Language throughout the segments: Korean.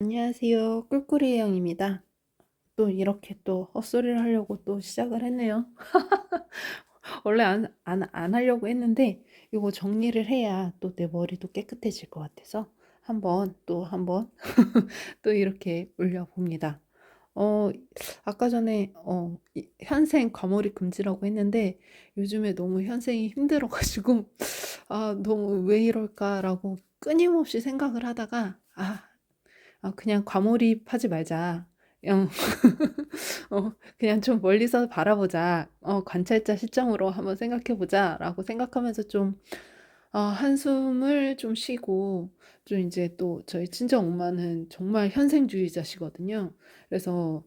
안녕하세요. 꿀꿀이 형입니다. 또 이렇게 또 헛소리를 하려고 또 시작을 했네요. 원래 안 하려고 했는데 이거 정리를 해야 또 내 머리도 깨끗해질 것 같아서 한번 또 이렇게 올려봅니다. 어, 아까 전에 현생 과몰입 금지라고 했는데 요즘에 너무 현생이 힘들어가지고 너무 왜 이럴까라고 끊임없이 생각을 하다가 그냥 과몰입하지 말자. 어, 그냥 좀 멀리서 바라보자. 관찰자 시점으로 한번 생각해 보자라고 생각하면서 좀 한숨을 좀 쉬고 좀 이제 또 저희 친정 엄마는 정말 현생주의자시거든요. 그래서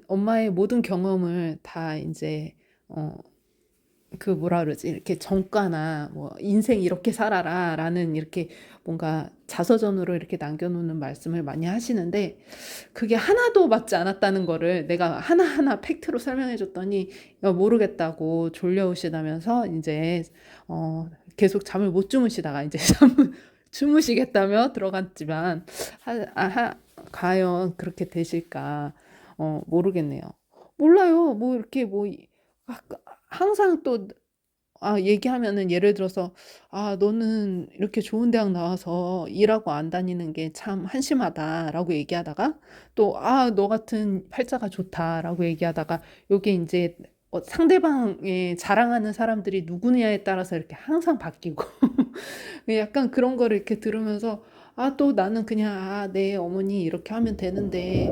엄마의 모든 경험을 다 이제 어 그 뭐라 그러지? 이렇게 정과나 뭐 "인생 이렇게 살아라."라는 이렇게 뭔가 자서전으로 이렇게 남겨 놓는 말씀을 많이 하시는데 그게 하나도 맞지 않았다는 거를 내가 하나하나 팩트로 설명해 줬더니 모르겠다고 졸려오시다면서 인제 계속 잠을 못 주무시다가 인제 잠을 주무시겠다며 들어갔지만 하 아 하 과연 그렇게 되실까 모르겠네요. 몰라요. 뭐 이렇게 뭐 항상 또 얘기하면은 예를 들어서 너는 이렇게 좋은 대학 나와서 일하고 안 다니는 게 참 한심하다."라고 얘기하다가 또 너 같은 팔자가 좋다."라고 얘기하다가 요게 인제 상대방의 자랑하는 사람들이 누구냐에 따라서 이렇게 항상 바뀌고 약간 그런 거를 이렇게 들으면서 또 나는 그냥 내 어머니 이렇게 하면 되는데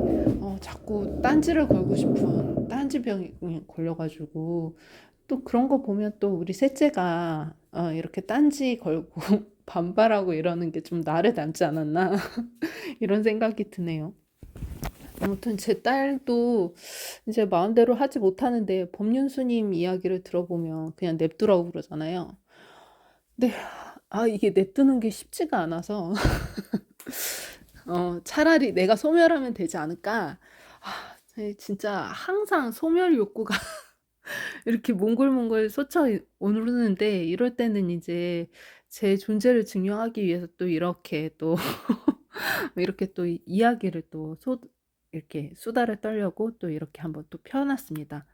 자꾸 딴지를 걸고 싶은 딴지병이 걸려 가지고 또 그런 거 보면 또 우리 셋째가 이렇게 딴지 걸고 반발하고 이러는 게 좀 나를 닮지 않았나 이런 생각이 드네요. 아무튼 제 딸도 이제 마음대로 하지 못하는데 법륜스님 이야기를 들어보면 그냥 냅두라고 그러잖아요. 근데 이게 냅두는 게 쉽지가 않아서 차라리 '내가 소멸하면 되지 않을까.' 진짜 항상 소멸 욕구가 이렇게 몽골몽골 솟아 오르는데 이럴 때는 이제 제 존재를 증명하기 위해서 또 이렇게 또 이렇게 또 이야기를 또 이렇게 수다를 떨려고 또 이렇게 한번 또 펴 놨습니다.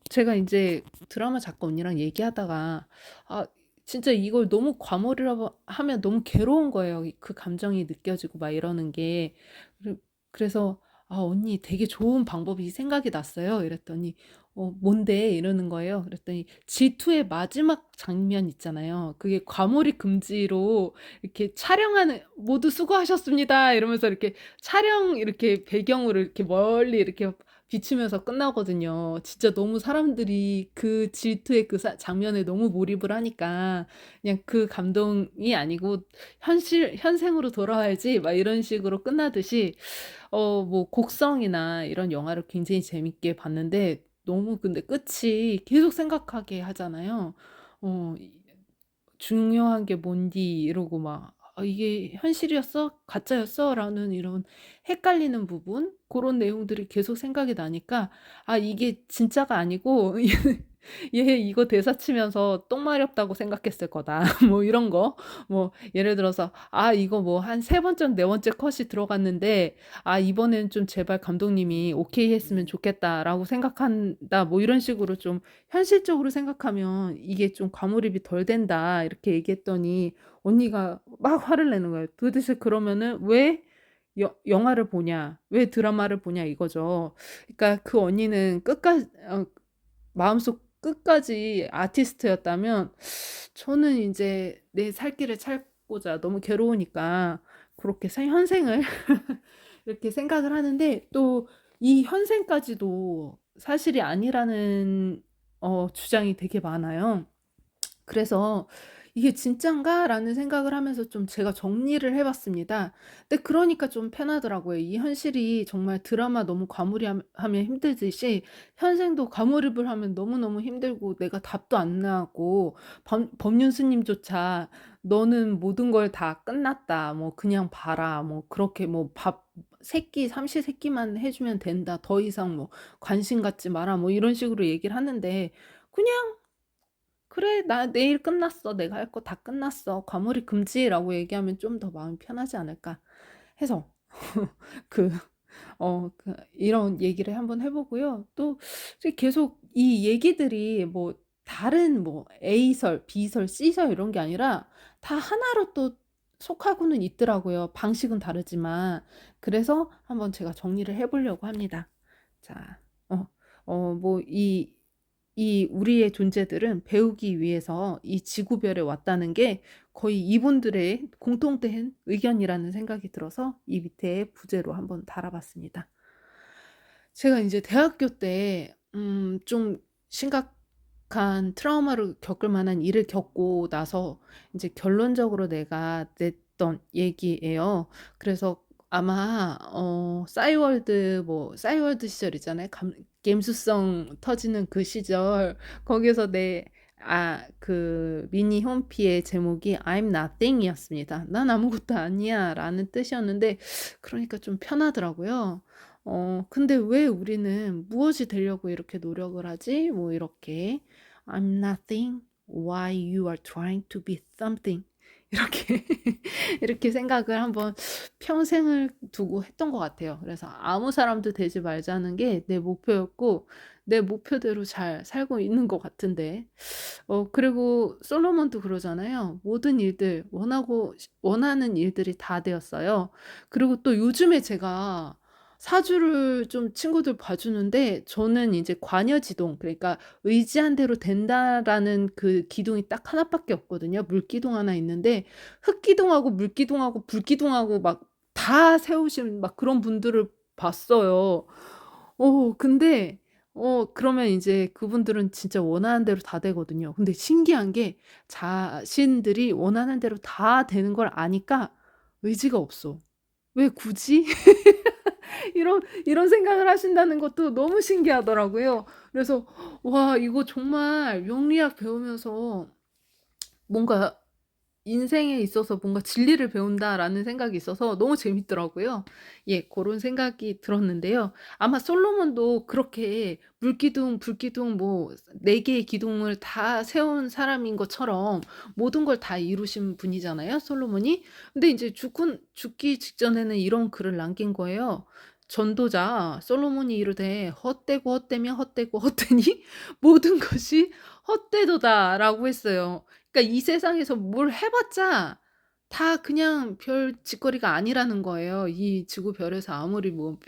제가 인제 드라마 작가 언니랑 얘기하다가 아 진짜 이걸 너무 과몰이라고 하면 너무 괴로운 거예요. 그 감정이 느껴지고 막 이러는 게. 그래 그래서 언니 되게 좋은 방법이 생각이 났어요." 이랬더니 뭔데?" 이러는 거예요. 그랬더니 G2의 마지막 장면 있잖아요. 그게 과몰입 금지로 이렇게 촬영하는 "모두 수고하셨습니다." 이러면서 이렇게 촬영 이렇게 배경으로 이렇게 멀리 이렇게 비추면서 끝나거든요. 진짜 너무 사람들이 그 질투의 그 장면에 너무 몰입을 하니까 그냥 그 감동이 아니고 '현생으로 돌아와야지.' 막 이런 식으로 끝나듯이 뭐 곡성이나 이런 영화를 굉장히 재밌게 봤는데 너무 근데 끝이 계속 생각하게 하잖아요. 이 "중요한 게 뭔디." 이러고 막 이게 현실이었어? 가짜였어?"라는 이런 헷갈리는 부분 고런 내용들이 계속 생각이 나니까 이게 진짜가 아니고 얘 이거 대사 치면서 똥 마렵다고 생각했을 거다." 뭐 이런 거. 뭐 예를 들어서 이거 뭐 한 세 번째 네 번째 컷이 들어갔는데 이번에는 좀 제발 감독님이 오케이 했으면 좋겠다.'라고 생각한다." 뭐 이런 식으로 좀 현실적으로 생각하면 "이게 좀 과몰입이 덜 된다." 이렇게 얘기했더니 언니가 막 화를 내는 거예요. 도대체 그러면은 "왜 영화를 보냐? 왜 드라마를 보냐?" 이거죠. 그러니까 그 언니는 마음속 끝까지 아티스트였다면 저는 인제 내 살 길을 찾고자 너무 괴로우니까 그렇게 현생을 이렇게 생각을 하는데 또 이 현생까지도 사실이 아니라는 주장이 되게 많아요. 그래서 '이게 진짠가?'라는 생각을 하면서 좀 제가 정리를 해 봤습니다. 근데 그러니까 좀 편하더라고요. 이 현실이 정말 드라마 너무 하면 힘들듯이 현생도 과몰입을 하면 너무너무 힘들고 내가 답도 안 나고 법륜 스님조차 "너는 모든 걸 다 끝났다. 뭐 그냥 봐라." 뭐 그렇게 뭐 밥 삼시세끼만 해 주면 된다. 더 이상 뭐 관심 갖지 마라. 뭐 이런 식으로 얘기를 하는데 그냥 "그래 나 내일 끝났어. 내가 할 거 다 끝났어. 과몰입 금지."라고 얘기하면 좀 더 마음이 편하지 않을까 해서 그 이런 얘기를 한번 해 보고요. 또 이제 계속 이 얘기들이 뭐 다른 뭐 A설, B설, C설 이런 게 아니라 다 하나로 또 속하고는 있더라고요, 방식은 다르지만. 그래서 한번 제가 정리를 해 보려고 합니다. 자, 어 뭐 이 우리의 존재들은 배우기 위해서 이 지구별에 왔다는 게 거의 이분들의 공통된 의견이라는 생각이 들어서 이 밑에 부제로 한번 달아 봤습니다. 제가 인제 대학교 때 좀 심각한 트라우마를 겪을 만한 일을 겪고 나서 인제 결론적으로 내가 냈던 얘기예요. 그래서 아마 싸이월드 시절 있잖아요. 갬수성 터지는 그 시절 거기에서 그 미니 홈피의 제목이 "I'm nothing" 이었습니다. "난 아무것도 아니야."라는 뜻이었는데 그러니까 좀 편하더라고요. 근데 왜 우리는 '무엇이 되려고 이렇게 노력을 하지?' 뭐 이렇게 "I'm nothing while you are trying to be something." 이렇게 이렇게 생각을 한번 평생을 두고 했던 것 같아요. 그래서 아무 사람도 되지 말자는 게 내 목표였고 내 목표대로 잘 살고 있는 것 같은데 그리고 솔로몬도 그러잖아요. 모든 일들 원하는 일들이 다 되었어요. 그리고 또 요즘에 제가 사주를 좀 친구들 봐 주는데 저는 이제 관여지동, 그러니까 '의지한 대로 된다.'라는 그 기둥이 딱 하나 밖에 없거든요. 물기둥 하나 있는데 흙기둥하고 물기둥하고 불기둥하고 막 다 세우신 막 그런 분들을 봤어요. 근데 그러면 인제 그분들은 진짜 원하는 대로 다 되거든요. 근데 신기한 게 자신들이 원하는 대로 다 되는 걸 아니까 의지가 없어. '왜 굳이?' 이런 생각을 하신다는 것도 너무 신기하더라고요. 그래서 와, 이거 정말 명리학 배우면서 뭔가 '인생에 있어서 뭔가 진리를 배운다.'라는 생각이 있어서 너무 재밌더라고요. 예, 고런 생각이 들었는데요. 아마 솔로몬도 그렇게 물기둥, 불기둥 뭐 4 개의 기둥을 다 세운 사람인 것처럼 모든 걸 다 이루신 분이잖아요, 솔로몬이. 근데 인제 죽기 직전에는 이런 글을 남긴 거예요. 전도자 솔로몬이 이르되 "헛되고 헛되며 헛되고 헛되니 모든 것이 헛되도다."라고 했어요. 그러니까 이 세상에서 뭘 해 봤자 다 그냥 별 짓거리가 아니라는 거예요. 이 지구별에서 아무리 뭐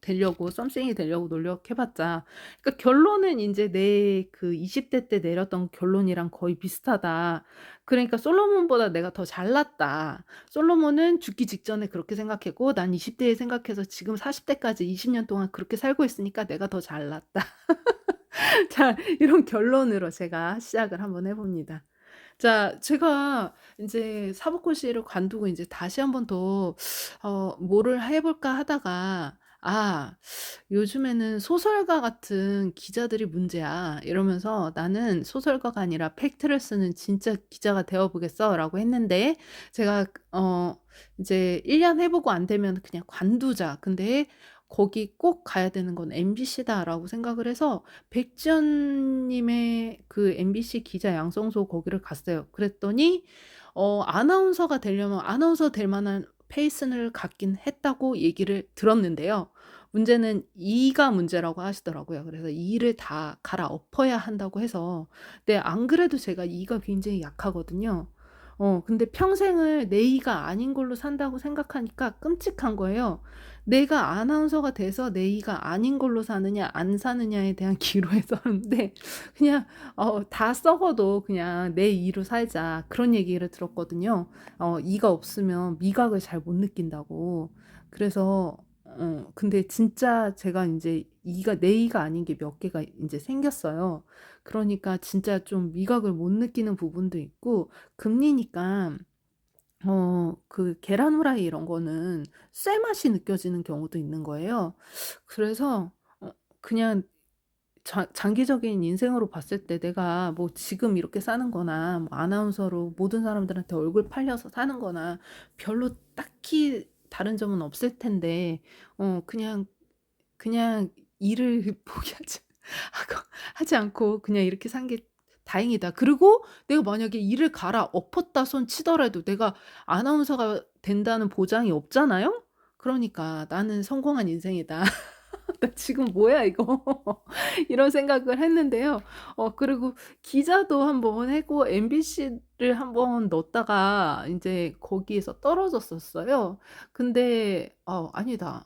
되려고 썸씽이 되려고 노력해 봤자. 그러니까 결론은 인제 내 그 20대 때 내렸던 결론이랑 거의 비슷하다. 그러니까 '솔로몬보다 내가 더 잘났다.' 솔로몬은 죽기 직전에 그렇게 생각했고 난 20 대에 생각해서 지금 40 대까지 20년 동안 그렇게 살고 있으니까 내가 더 잘났다. 자, 이런 결론으로 제가 시작을 한번 해 봅니다. 자, 제가 인제 사법고시를 관두고 인제 다시 한번 더 '뭐를 해 볼까.' 하다가 '아, 요즘에는 소설가 같은 기자들이 문제야.' 이러면서 '나는 소설가가 아니라 팩트를 쓰는 진짜 기자가 되어 보겠어.'라고 했는데 제가 이제 1년 해 보고 안 되면 그냥 관두자. 근데 거기 꼭 가야 되는 건 MBC다라고 생각을 해서 백지연 님의 그 MBC 기자 양성소 거기를 갔어요. 그랬더니 아나운서가 되려면 아나운서 될 만한 페이스를 갖긴 했다고 얘기를 들었는데요. 문제는 이가 문제라고 하시더라고요. 그래서 이를 다 갈아엎어야 한다고 해서, 네, 안 그래도 제가 이가 굉장히 약하거든요. 근데 평생을 내 이가 아닌 걸로 산다고 생각하니까 끔찍한 거예요. 내가 아나운서가 돼서 내 이가 아닌 걸로 사느냐 안 사느냐에 대한 기로에 서는데 그냥 "다 썩어도 그냥 내 이로 살자." 그런 얘기를 들었거든요. 이가 없으면 미각을 잘 못 느낀다고. 그래서 근데 진짜 제가 인제 이가 내 이가 아닌 게 몇 개가 인제 생겼어요. 그러니까 진짜 좀 미각을 못 느끼는 부분도 있고, 금리니까 그 계란 후라이 이런 거는 쇠 맛이 느껴지는 경우도 있는 거예요. 그래서 그냥 장기적인 인생으로 봤을 때 내가 뭐 지금 이렇게 사는 거나 뭐 아나운서로 모든 사람들한테 얼굴 팔려서 사는 거나 별로 딱히 다른 점은 없을 텐데 그냥 일을 포기하지 하고 하지 않고 그냥 이렇게 산 게 다행이다. 그리고 내가 만약에 일을 갈아엎었다 손 치더라도 내가 아나운서가 된다는 보장이 없잖아요. 그러니까 '나는 성공한 인생이다. 나 지금 뭐야 이거.' 이런 생각을 했는데요. 그리고 기자도 한번 했고 MBC를 한번 넣었다가 인제 거기에서 떨어졌었어요. 근데 아니다.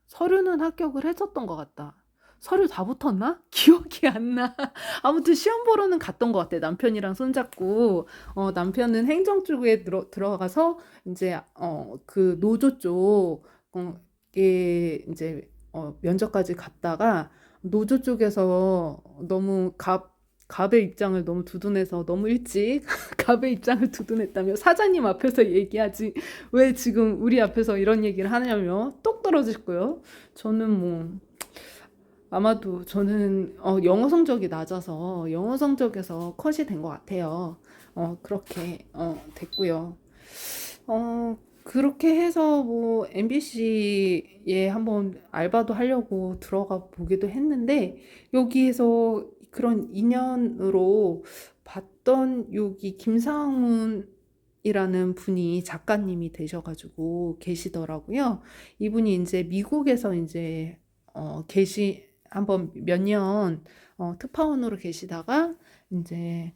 서류는 합격을 했었던 것 같다. 서류 다 붙었나? 기억이 안 나. 아무튼 시험 보러는 갔던 것 같아. 남편이랑 손잡고 남편은 행정 쪽에 들어가서 인제 그 노조 쪽 에 인제 면접까지 갔다가 노조 쪽에서 너무 갑의 입장을 너무 두둔해서 너무 일찍 갑의 입장을 두둔했다며 사장님 앞에서 얘기하지 왜 지금 우리 앞에서 이런 얘기를 하냐며 똑 떨어졌고요. 저는 뭐 아마도 저는 영어 성적이 낮아서 영어 성적에서 컷이 된 것 같아요. 그렇게 됐고요. 그렇게 해서 뭐 MBC에 한번 알바도 하려고 들어가 보기도 했는데 여기에서 그런 인연으로 봤던 여기 김상훈이라는 분이 작가님이 되셔가지고 계시더라고요. 이분이 이제 미국에서 이제 한번 몇 년 특파원으로 계시다가 이제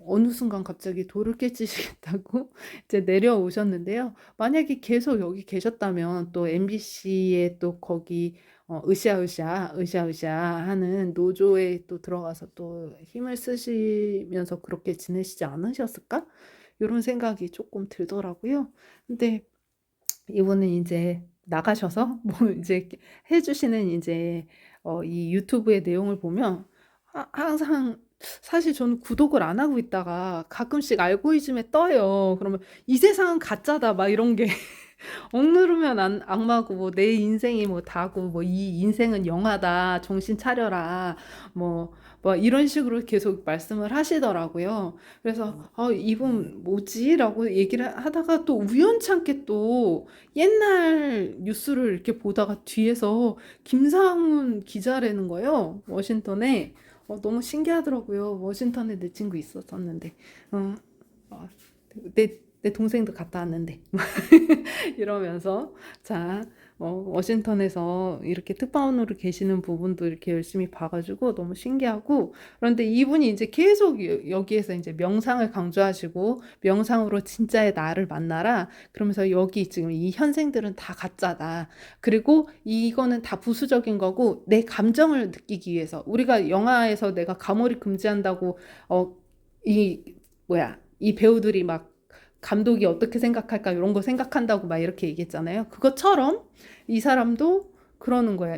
어느 순간 갑자기 돌을 깨치시겠다고 이제 내려오셨는데요. 만약에 계속 여기 계셨다면 또 MBC에 또 거기 으쌰으쌰 하는 노조에 또 들어가서 또 힘을 쓰시면서 그렇게 지내시지 않으셨을까? 이런 생각이 조금 들더라고요. 근데 이분은 이제 나가셔서 뭐 이제 해주시는 이제 이 유튜브의 내용을 보면 항상 사실 저는 구독을 안 하고 있다가 가끔씩 알고리즘에 떠요. 그러면 이 세상은 가짜다 막 이런 게 억누르면 악마고 뭐 내 인생이 뭐 다고 뭐 이 인생은 영화다 정신 차려라 뭐 이런 식으로 계속 말씀을 하시더라고요. 그래서 이분 뭐지라고 얘기를 하다가 또 우연찮게 또 옛날 뉴스를 이렇게 보다가 뒤에서 김상훈 기자라는 거예요. 워싱턴에. 너무 신기하더라고요. 워싱턴에 내 친구 있었었는데 어, 내 동생도 갔다 왔는데 이러면서 자 워싱턴에서 이렇게 특파원으로 계시는 부분도 이렇게 열심히 봐가지고 너무 신기하고 그런데 이분이 이제 계속 여기에서 이제 명상을 강조하시고 명상으로 진짜의 나를 만나라 그러면서 여기 지금 이 현생들은 다 가짜다 그리고 이거는 다 부수적인 거고 내 감정을 느끼기 위해서 우리가 영화에서 내가 가몰입 금지한다고 이 뭐야 이 배우들이 막 감독이 어떻게 생각할까 이런 거 생각한다고 막 이렇게 얘기했잖아요. 그것처럼 이 사람도 그러는 거야.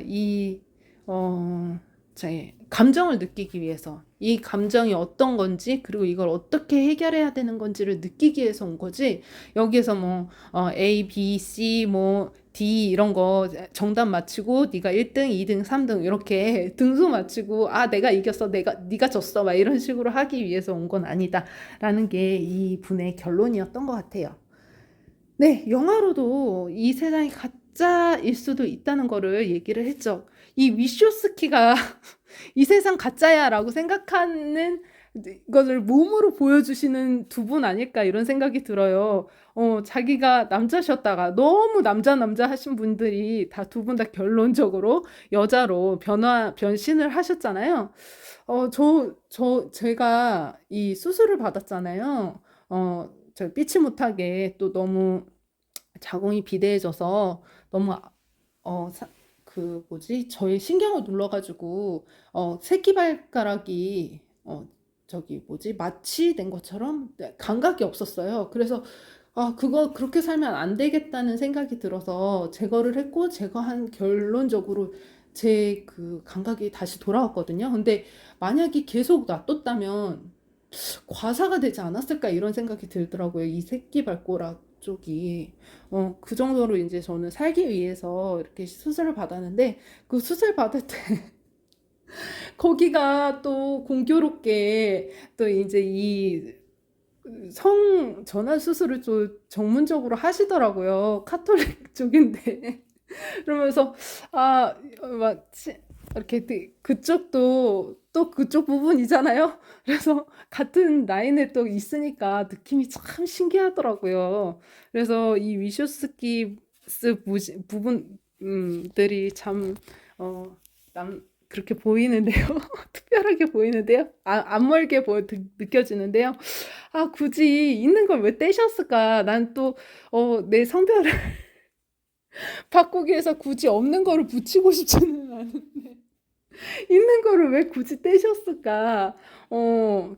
제 감정을 느끼기 위해서 이 감정이 어떤 건지 그리고 이걸 어떻게 해결해야 되는 건지를 느끼기 위해서 온 거지. 여기에서 뭐 A, B, C, 뭐 D 이런 거 정답 맞히고 네가 1등, 2등, 3등 이렇게 등수 맞히고 내가 이겼어, 네가 졌어 막 이런 식으로 하기 위해서 온 건 아니다라는 게 이 분의 결론이었던 것 같아요. 네, 영화로도 이 세상이 가짜일 수도 있다는 거를 얘기를 했죠. 이 위쇼스키가 이 세상 가짜야라고 생각하는 것을 몸으로 보여주시는 두 분 아닐까 이런 생각이 들어요. 자기가 남자셨다가 너무 남자 하신 분들이 다 두 분 다 결론적으로 여자로 변신을 하셨잖아요. 제가 이 수술을 받았잖아요. 저 삐치 못하게 또 너무 자궁이 비대해져서 너무 그 뭐지 저의 신경을 눌러가지고 새끼발가락이 저기 뭐지 마취된 것처럼 감각이 없었어요. 그래서 그거 그렇게 살면 안 되겠다는 생각이 들어서 제거를 했고 제거한 결론적으로 제 그 감각이 다시 돌아왔거든요. 근데 만약에 계속 놔뒀다면 과사가 되지 않았을까 이런 생각이 들더라고요. 이 새끼발가락 쪽이 그 정도로 이제 저는 살기 위해서 이렇게 수술을 받았는데 그 수술 받을 때 거기가 또 공교롭게 또 이제 이 성 전환 수술을 좀 전문적으로 하시더라고요. 카톨릭 쪽인데 그러면서 막 이렇게 그쪽도 또 그쪽 부분이잖아요. 그래서 같은 라인에 또 있으니까 느낌이 참 신기하더라고요. 그래서 이 위쇼스키 부분들이 참, 그렇게 보이는데요. 특별하게 보이는데요. 안 멀게 느껴지는데요. 아, 굳이 있는 걸 왜 떼셨을까? 난 또, 내 성별을 바꾸기 위해서 굳이 없는 거를 붙이고 싶지는 않은데. 있는 거를 왜 굳이 떼셨을까?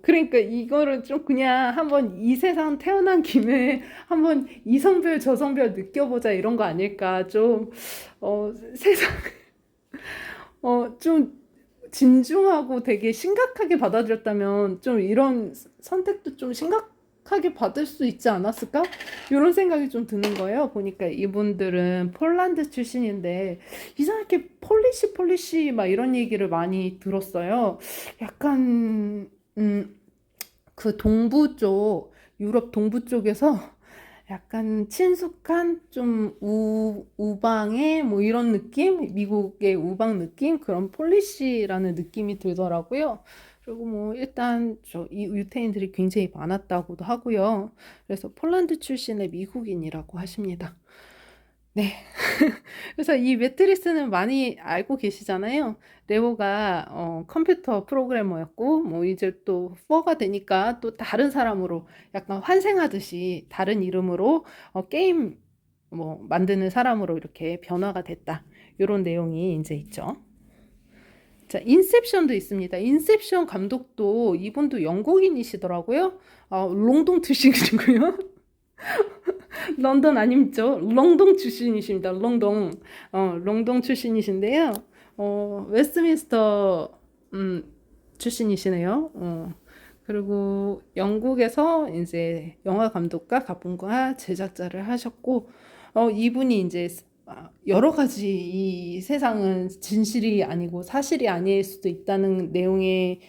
그러니까 이거를 좀 그냥 한번 이 세상 태어난 김에 한번 이성별, 저성별 느껴보자 이런 거 아닐까? 좀, 세상, 좀 진중하고 되게 심각하게 받아들였다면 좀 이런 선택도 좀 심각하게 받을 수 있지 않았을까? 이런 생각이 좀 드는 거예요. 보니까 이분들은 폴란드 출신인데 이상하게 폴리시 막 이런 얘기를 많이 들었어요. 약간 그 동부 쪽, 유럽 동부 쪽에서 약간 친숙한 좀 우방의 뭐 이런 느낌? 미국의 우방 느낌? 그런 폴리시라는 느낌이 들더라고요. 그리고 뭐 일단 이 유태인들이 굉장히 많았다고도 하고요. 그래서 폴란드 출신의 미국인이라고 하십니다. 네. 그래서 이 매트리스는 많이 알고 계시잖아요. 레오가 컴퓨터 프로그래머였고 뭐 이제 또 4가 되니까 또 다른 사람으로 약간 환생하듯이 다른 이름으로 게임 뭐 만드는 사람으로 이렇게 변화가 됐다. 이런 내용이 이제 있죠. 자, 인셉션도 있습니다. 인셉션 감독도 이분도 영국인이시더라고요. 롱동 출신이고요. 런던 아니죠? 롱동 출신이십니다. 롱동 출신이신데요. 웨스트민스터 출신이시네요. 그리고 영국에서 이제 영화 감독과 각본과 제작자를 하셨고, 이분이 이제 여러 가지 이 세상은 진실이 아니고 사실이 아닐 수도 있다는 내용의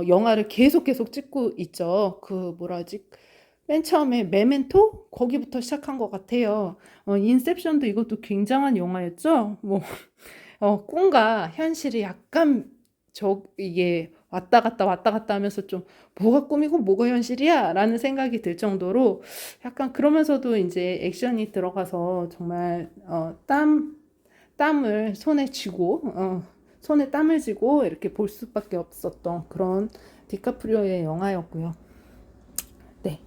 영화를 계속 찍고 있죠. 그 뭐라 하지? 맨 처음에 메멘토? 거기부터 시작한 것 같아요. 인셉션도 이것도 굉장한 영화였죠. 뭐, 꿈과 현실이 약간 이게 왔다 갔다 하면서 좀 뭐가 꿈이고 뭐가 현실이야? 라는 생각이 들 정도로 약간 그러면서도 이제 액션이 들어가서 정말, 땀을 손에 쥐고, 손에 땀을 쥐고 이렇게 볼 수밖에 없었던 그런 디카프리오의 영화였고요. 네.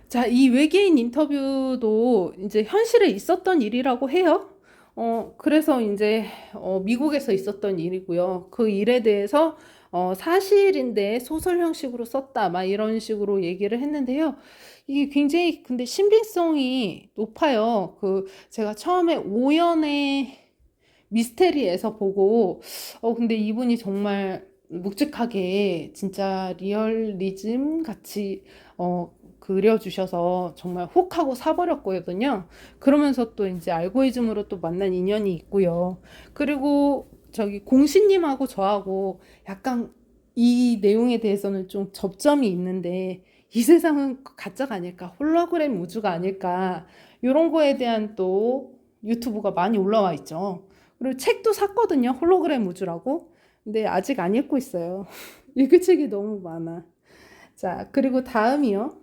자, 이 외계인 인터뷰도 이제 현실에 있었던 일이라고 해요. 그래서 이제 미국에서 있었던 일이고요. 그 일에 대해서 사실인데 소설 형식으로 썼다, 막 이런 식으로 얘기를 했는데요. 이게 굉장히 근데 신빙성이 높아요. 제가 처음에 오연의 미스테리에서 보고, 근데 이분이 정말 묵직하게 진짜 리얼리즘 같이 그려주셔서 정말 훅 하고 사버렸거든요. 그러면서 또 이제 알고리즘으로 또 만난 인연이 있고요. 그리고 저기 공신님하고 저하고 약간 이 내용에 대해서는 좀 접점이 있는데 이 세상은 가짜가 아닐까, 홀로그램 우주가 아닐까, 이런 거에 대한 또 유튜브가 많이 올라와 있죠. 그리고 책도 샀거든요. 홀로그램 우주라고. 근데 아직 안 읽고 있어요. 읽을 책이 너무 많아. 자, 그리고 다음이요.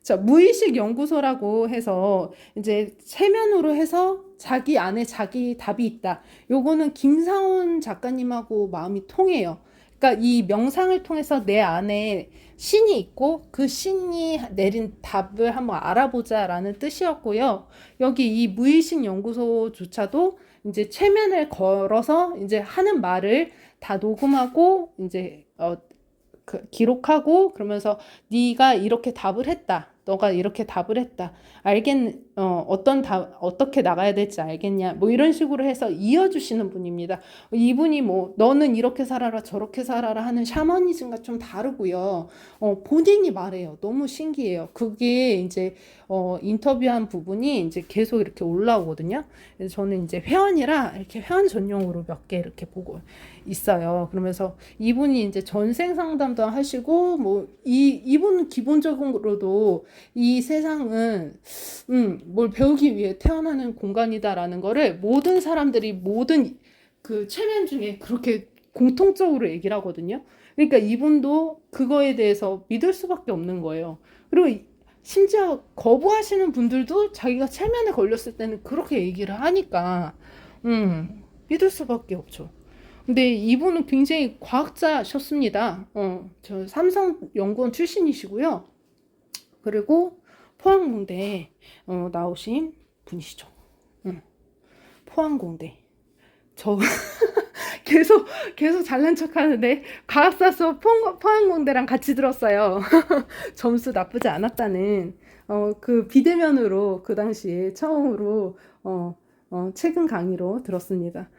자, 무의식 연구소라고 해서 이제 체면으로 해서 자기 안에 자기 답이 있다. 요거는 김사원 작가님하고 마음이 통해요. 그러니까 이 명상을 통해서 내 안에 신이 있고 그 신이 내린 답을 한번 알아보자라는 뜻이었고요. 여기 이 무의식 연구소조차도 이제 체면을 걸어서 이제 하는 말을 다 녹음하고 이제 기록하고 그러면서 네가 이렇게 답을 했다. 너가 이렇게 답을 했다. 어떻게 나가야 될지 알겠냐. 뭐 이런 식으로 해서 이어주시는 분입니다. 이분이 뭐, 너는 이렇게 살아라, 저렇게 살아라 하는 샤머니즘과 좀 다르고요. 본인이 말해요. 너무 신기해요. 그게 이제, 인터뷰한 부분이 이제 계속 이렇게 올라오거든요. 그래서 저는 이제 회원이라 이렇게 회원 전용으로 몇 개 이렇게 보고 있어요. 그러면서 이분이 이제 전생 상담도 하시고, 뭐, 이분은 기본적으로도 이 세상은, 뭘 배우기 위해 태어나는 공간이다라는 거를 모든 사람들이 모든 그 최면 중에 그렇게 공통적으로 얘기를 하거든요. 그러니까 이분도 그거에 대해서 믿을 수밖에 없는 거예요. 그리고 심지어 거부하시는 분들도 자기가 체면에 걸렸을 때는 그렇게 얘기를 하니까 믿을 수밖에 없죠. 근데 이분은 굉장히 과학자셨습니다. 저 삼성연구원 출신이시고요. 그리고 포항공대 나오신 분이시죠. 포항공대. 저 계속 잘난 척 하는데 과학사 수업 포항공대랑 같이 들었어요. 점수 나쁘지 않았다는 그 비대면으로 그 당시에 처음으로 최근 강의로 들었습니다.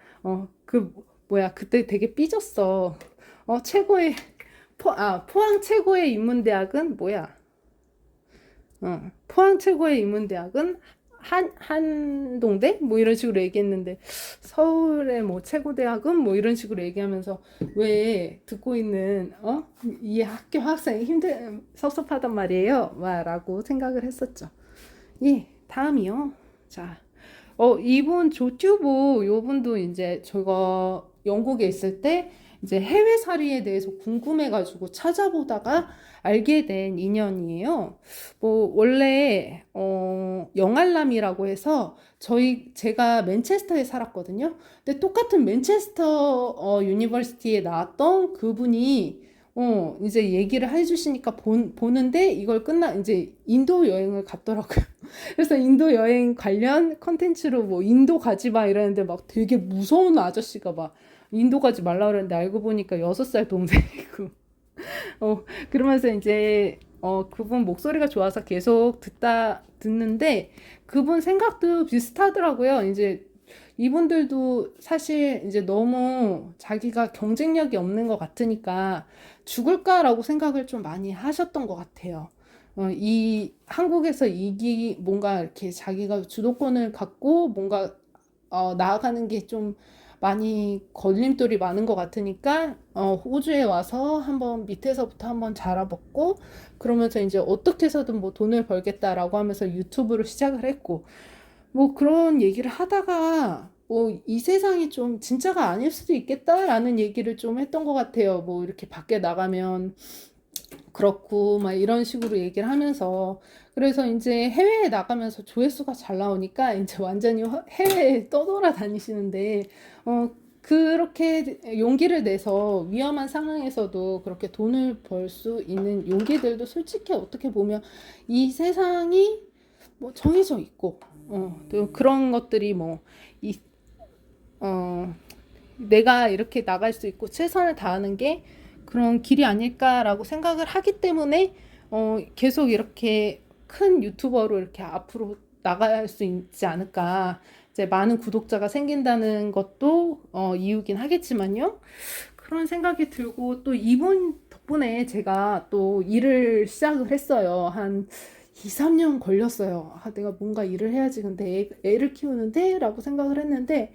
그 뭐야 그때 되게 삐졌어. 최고의 포항 최고의 인문대학은 뭐야? 포항 최고의 인문대학은 한동대? 뭐 이런 식으로 얘기했는데 서울의 뭐 최고대학은 뭐 이런 식으로 얘기하면서 왜 듣고 있는 이 학교 학생이 섭섭하단 말이에요 라고 생각을 했었죠. 예, 다음이요. 자, 이분 조튜브 요분도 이제 제가 영국에 있을 때 이제 해외살이에 대해서 궁금해가지고 찾아보다가 알게 된 인연이에요. 뭐 원래 영알람이라고 해서 제가 맨체스터에 살았거든요. 근데 똑같은 맨체스터 유니버시티에 나왔던 그분이 이제 얘기를 해주시니까 보는데 이걸 이제 인도 여행을 갔더라고요. 그래서 인도 여행 관련 컨텐츠로 뭐 인도 가지 마 이러는데 막 되게 무서운 아저씨가 막 인도 가지 말라 그랬는데 알고 보니까 6살 동생이고 그러면서 이제 그분 목소리가 좋아서 계속 듣는데 그분 생각도 비슷하더라고요. 이제 이분들도 사실 이제 너무 자기가 경쟁력이 없는 것 같으니까 죽을까라고 생각을 좀 많이 하셨던 것 같아요. 이 한국에서 뭔가 이렇게 자기가 주도권을 갖고 뭔가 나아가는 게 좀 많이 걸림돌이 많은 것 같으니까 호주에 와서 한번 밑에서부터 한번 자라봤고 그러면서 이제 어떻게 해서든 뭐 돈을 벌겠다라고 하면서 유튜브를 시작을 했고 뭐 그런 얘기를 하다가 뭐 이 세상이 좀 진짜가 아닐 수도 있겠다라는 얘기를 좀 했던 것 같아요. 뭐 이렇게 밖에 나가면 그렇고 막 이런 식으로 얘기를 하면서 그래서 이제 해외에 나가면서 조회수가 잘 나오니까 이제 완전히 해외에 떠돌아 다니시는데 그렇게 용기를 내서 위험한 상황에서도 그렇게 돈을 벌 수 있는 용기들도 솔직히 어떻게 보면 이 세상이 뭐 정해져 있고 또 그런 것들이 뭐 내가 이렇게 나갈 수 있고 최선을 다하는 게 그런 길이 아닐까라고 생각을 하기 때문에 계속 이렇게 큰 유튜버로 이렇게 앞으로 나갈 수 있지 않을까. 이제 많은 구독자가 생긴다는 것도 이유긴 하겠지만요. 그런 생각이 들고 또 이분 덕분에 제가 또 일을 시작을 했어요. 한 2, 3년 걸렸어요. 내가 뭔가 일을 해야지. 근데 애를 키우는데? 라고 생각을 했는데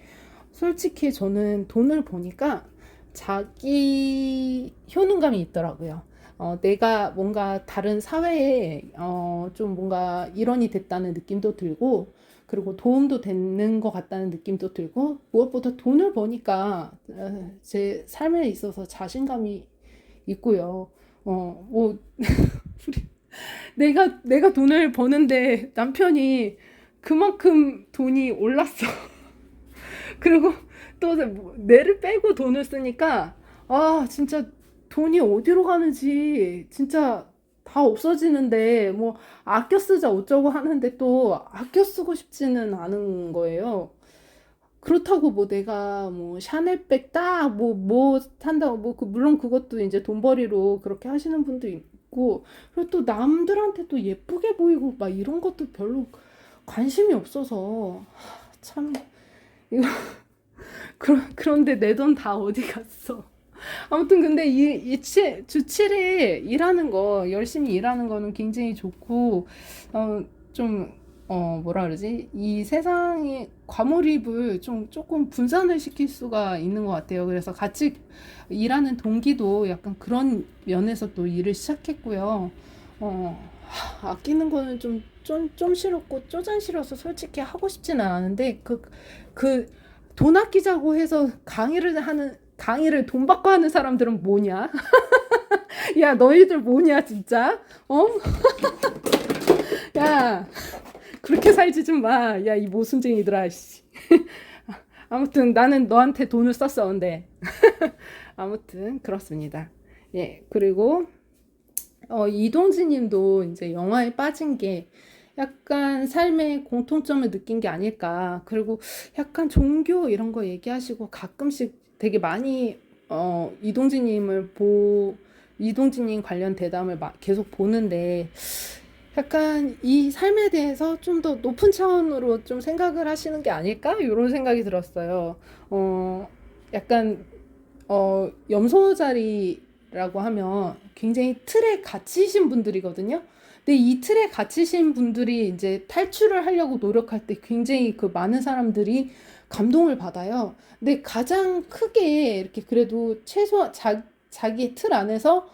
솔직히 저는 돈을 보니까 자기 효능감이 있더라고요. 내가 뭔가 다른 사회에 좀 뭔가 일원이 됐다는 느낌도 들고 그리고 도움도 되는 것 같다는 느낌도 들고 무엇보다 돈을 버니까 제 삶에 있어서 자신감이 있고요. 뭐 내가 돈을 버는데 남편이 그만큼 돈이 올랐어. 그리고 또 뇌를 빼고 돈을 쓰니까 진짜 돈이 어디로 가는지 진짜 다 없어지는데 뭐 아껴 쓰자 어쩌고 하는데 또 아껴 쓰고 싶지는 않은 거예요. 그렇다고 뭐 내가 뭐 샤넬백 딱 뭐 산다고 뭐 물론 그것도 이제 돈벌이로 그렇게 하시는 분도 있고 그리고 또 남들한테 또 예쁘게 보이고 막 이런 것도 별로 관심이 없어서 참 이거 그런데 내 돈 다 어디 갔어? 아무튼 근데 주 7일 일하는 거 열심히 일하는 거는 굉장히 좋고 좀 뭐라 그러지? 이 세상의 과몰입을 좀 조금 분산을 시킬 수가 있는 것 같아요. 그래서 같이 일하는 동기도 약간 그런 면에서 또 일을 시작했고요. 아끼는 거는 좀 싫었고 쪼잔 싫어서 솔직히 하고 싶지는 않은데 돈 아끼자고 해서 강의를 돈 받고 하는 사람들은 뭐냐? 야, 너희들 뭐냐, 진짜? 야, 그렇게 살지 좀 마. 야, 이 모순쟁이들아, 씨. 아무튼 나는 너한테 돈을 썼어, 근데. 아무튼 그렇습니다. 예, 그리고 이동진 님도 이제 영화에 빠진 게 약간 삶의 공통점을 느낀 게 아닐까. 그리고 약간 종교 이런 거 얘기하시고 가끔씩 되게 많이 이동진 님 관련 대담을 계속 보는데 약간 이 삶에 대해서 좀 더 높은 차원으로 좀 생각을 하시는 게 아닐까? 이런 생각이 들었어요. 약간 염소자리라고 하면 굉장히 틀에 갇히신 분들이거든요. 근데 이 틀에 갇히신 분들이 이제 탈출을 하려고 노력할 때 굉장히 그 많은 사람들이 감동을 받아요. 근데 가장 크게 이렇게 그래도 최소한 자기 틀 안에서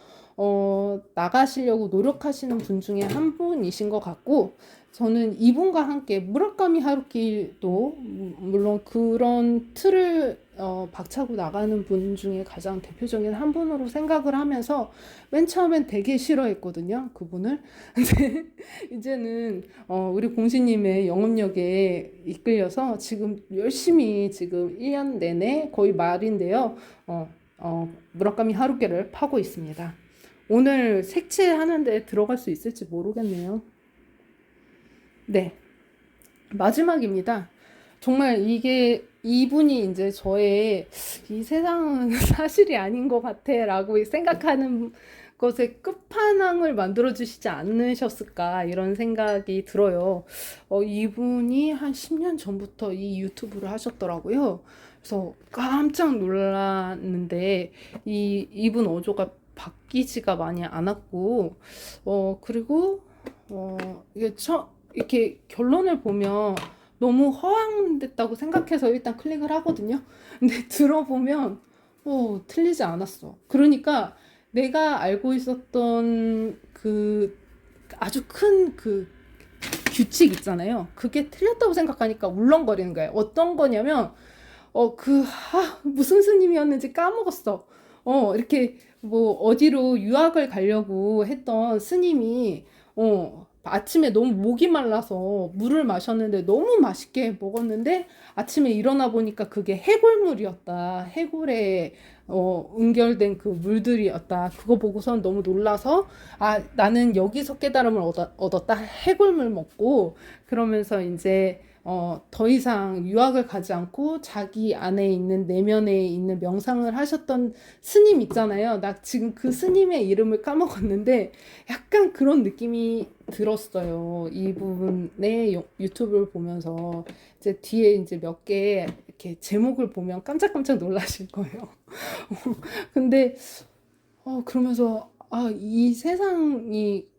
나가시려고 노력하시는 분 중에 한 분이신 것 같고, 저는 이분과 함께 무라카미 하루키도 물론 그런 틀을 박차고 나가는 분 중에 가장 대표적인 한 분으로 생각을 하면서 맨 처음엔 되게 싫어했거든요, 그분을. 근데 이제는 우리 공시님의 영업력에 이끌려서 지금 열심히 지금 1년 내내 거의 말인데요, 무라카미 하루키를 파고 있습니다. 오늘 색칠하는데 들어갈 수 있을지 모르겠네요. 네, 마지막입니다. 정말 이분이 이제 저의 이 세상은 사실이 아닌 것 같아 라고 생각하는 것의 끝판왕을 만들어주시지 않으셨을까 이런 생각이 들어요. 이분이 한 10년 전부터 이 유튜브를 하셨더라고요. 그래서 깜짝 놀랐는데 이분 어조가 바뀌지가 많이 않았고, 그리고 이게 이렇게 결론을 보면 너무 허황됐다고 생각해서 일단 클릭을 하거든요. 근데 들어보면 틀리지 않았어. 그러니까 내가 알고 있었던 그 아주 큰 그 규칙 있잖아요. 그게 틀렸다고 생각하니까 울렁거리는 거예요. 어떤 거냐면 무슨 스님이었는지 까먹었어. 이렇게 뭐 어디로 유학을 가려고 했던 스님이 아침에 너무 목이 말라서 물을 마셨는데 너무 맛있게 먹었는데 아침에 일어나 보니까 그게 해골물이었다. 해골에 응결된 그 물들이었다. 그거 보고선 너무 놀라서 나는 여기서 깨달음을 얻었다. 해골물 먹고 그러면서 이제 더 이상 유학을 가지 않고 자기 안에 있는 내면에 있는 명상을 하셨던 스님 있잖아요. 나 지금 그 스님의 이름을 까먹었는데 약간 그런 느낌이 들었어요. 이분의 유튜브를 보면서 이제 뒤에 이제 몇 개 이렇게 제목을 보면 깜짝깜짝 놀라실 거예요. 근데 그러면서 이 세상이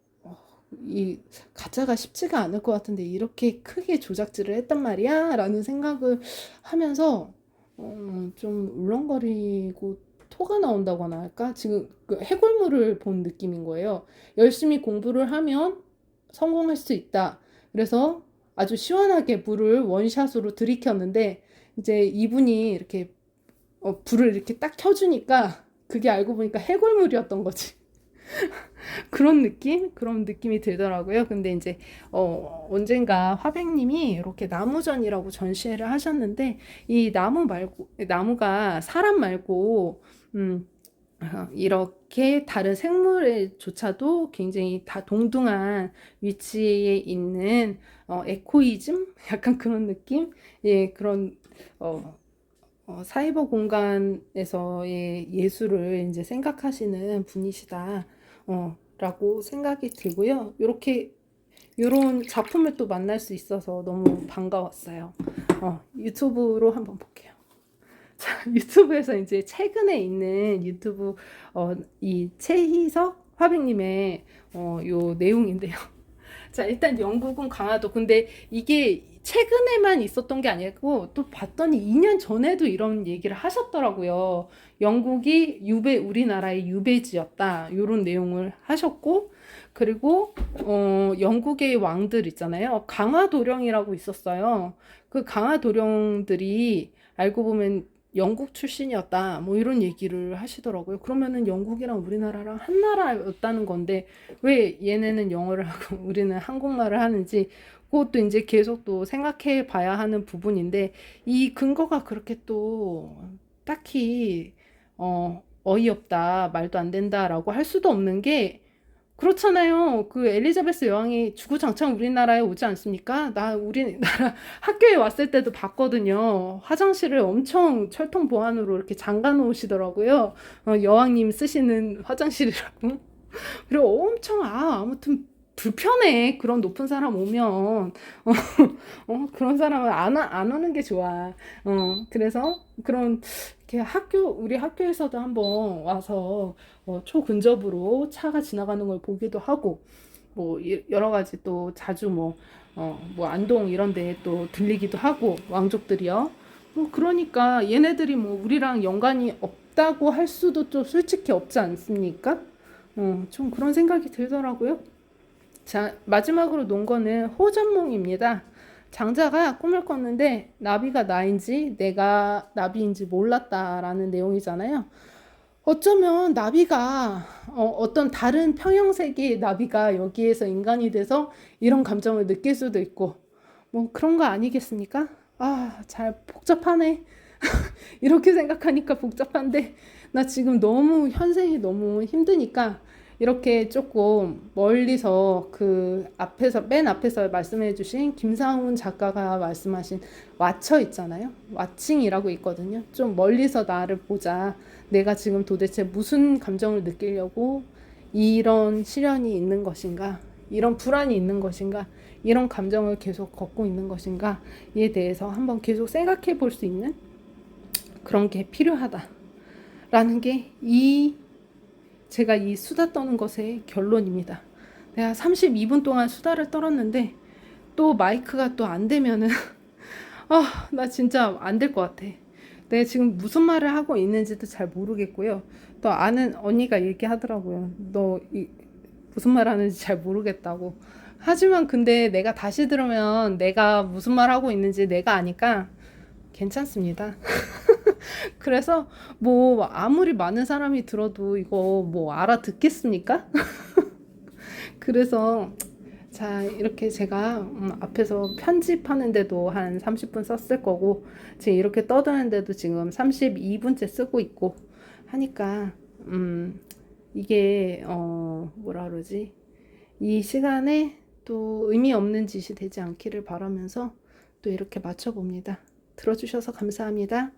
이 가짜가 쉽지가 않을 것 같은데 이렇게 크게 조작질을 했단 말이야 라는 생각을 하면서 좀 울렁거리고 토가 나온다거나 할까? 지금 그 해골물을 본 느낌인 거예요. 열심히 공부를 하면 성공할 수 있다. 그래서 아주 시원하게 불을 원샷으로 들이켰는데 이제 이분이 이렇게 불을 이렇게 딱 켜주니까 그게 알고 보니까 해골물이었던 거지. 그런 느낌이 들더라고요. 근데 이제 언젠가 화백님이 이렇게 나무전이라고 전시회를 하셨는데 이 나무가 사람 말고 이렇게 다른 생물에조차도 굉장히 다 동등한 위치에 있는 에코이즘 약간 그런 느낌, 예, 그런 사이버 공간에서의 예술을 이제 생각하시는 분이시다. 라고 생각이 들고요. 요런 작품을 또 만날 수 있어서 너무 반가웠어요. 유튜브로 한번 볼게요. 자, 유튜브에서 이제 최근에 있는 유튜브, 이 최희석 화백님의, 요 내용인데요. 자, 일단 영국은 강화도. 근데 이게 최근에만 있었던 게 아니고 또 봤더니 2년 전에도 이런 얘기를 하셨더라고요. 영국이 우리나라의 유배지였다. 이런 내용을 하셨고, 그리고 영국의 왕들 있잖아요. 강화도령이라고 있었어요. 그 강화도령들이 알고 보면 영국 출신이었다. 뭐 이런 얘기를 하시더라고요. 그러면은 영국이랑 우리나라랑 한 나라였다는 건데 왜 얘네는 영어를 하고 우리는 한국말을 하는지 그것도 이제 계속 또 생각해 봐야 하는 부분인데 이 근거가 그렇게 또 딱히 어이없다, 말도 안 된다라고 할 수도 없는 게 그렇잖아요. 그 엘리자베스 여왕이 주구장창 우리나라에 오지 않습니까? 나 우리나라 학교에 왔을 때도 봤거든요. 화장실을 엄청 철통 보안으로 이렇게 잠가 놓으시더라고요. 여왕님 쓰시는 화장실이라고. 그리고 엄청 아무튼 불편해. 그런 높은 사람 오면 그런 사람은 안 오는 게 좋아. 그래서 그런 이렇게 우리 학교에서도 한번 와서 초근접으로 차가 지나가는 걸 보기도 하고 뭐 여러 가지 또 자주 뭐 안동 이런 데에 또 들리기도 하고 왕족들이요. 뭐 그러니까 얘네들이 뭐 우리랑 연관이 없다고 할 수도 좀 솔직히 없지 않습니까? 좀 그런 생각이 들더라고요. 자, 마지막으로 논 거는 호전몽입니다. 장자가 꿈을 꿨는데 나비가 나인지 내가 나비인지 몰랐다라는 내용이잖아요. 어쩌면 나비가 어떤 다른 평형세계의 나비가 여기에서 인간이 돼서 이런 감정을 느낄 수도 있고 뭐 그런 거 아니겠습니까? 아, 잘 복잡하네. 이렇게 생각하니까 복잡한데 나 지금 너무 현생이 너무 힘드니까 이렇게 조금 멀리서 그 앞에서 맨 앞에서 말씀해 주신 김상훈 작가가 말씀하신 왓처 있잖아요. 왓칭이라고 있거든요. 좀 멀리서 나를 보자. 내가 지금 도대체 무슨 감정을 느끼려고 이런 시련이 있는 것인가? 이런 불안이 있는 것인가? 이런 감정을 계속 겪고 있는 것인가에 대해서 한번 계속 생각해 볼 수 있는 그런 게 필요하다라는 게 제가 이 수다 떠는 것의 결론입니다. 내가 32분 동안 수다를 떨었는데 또 마이크가 또 안 되면은 나 진짜 안 될 것 같아. 내가 지금 무슨 말을 하고 있는지도 잘 모르겠고요. 또 아는 언니가 얘기하더라고요. 너 무슨 말 하는지 잘 모르겠다고. 하지만 근데 내가 다시 들으면 내가 무슨 말 하고 있는지 내가 아니까 괜찮습니다. 그래서 뭐 아무리 많은 사람이 들어도 이거 뭐 알아듣겠습니까? 그래서 자 이렇게 제가 앞에서 편집하는데도 한 30분 썼을 거고 지금 이렇게 떠드는데도 지금 32분째 쓰고 있고 하니까 이게 뭐라 그러지? 이 시간에 또 의미 없는 짓이 되지 않기를 바라면서 또 이렇게 맞춰봅니다. 들어주셔서 감사합니다.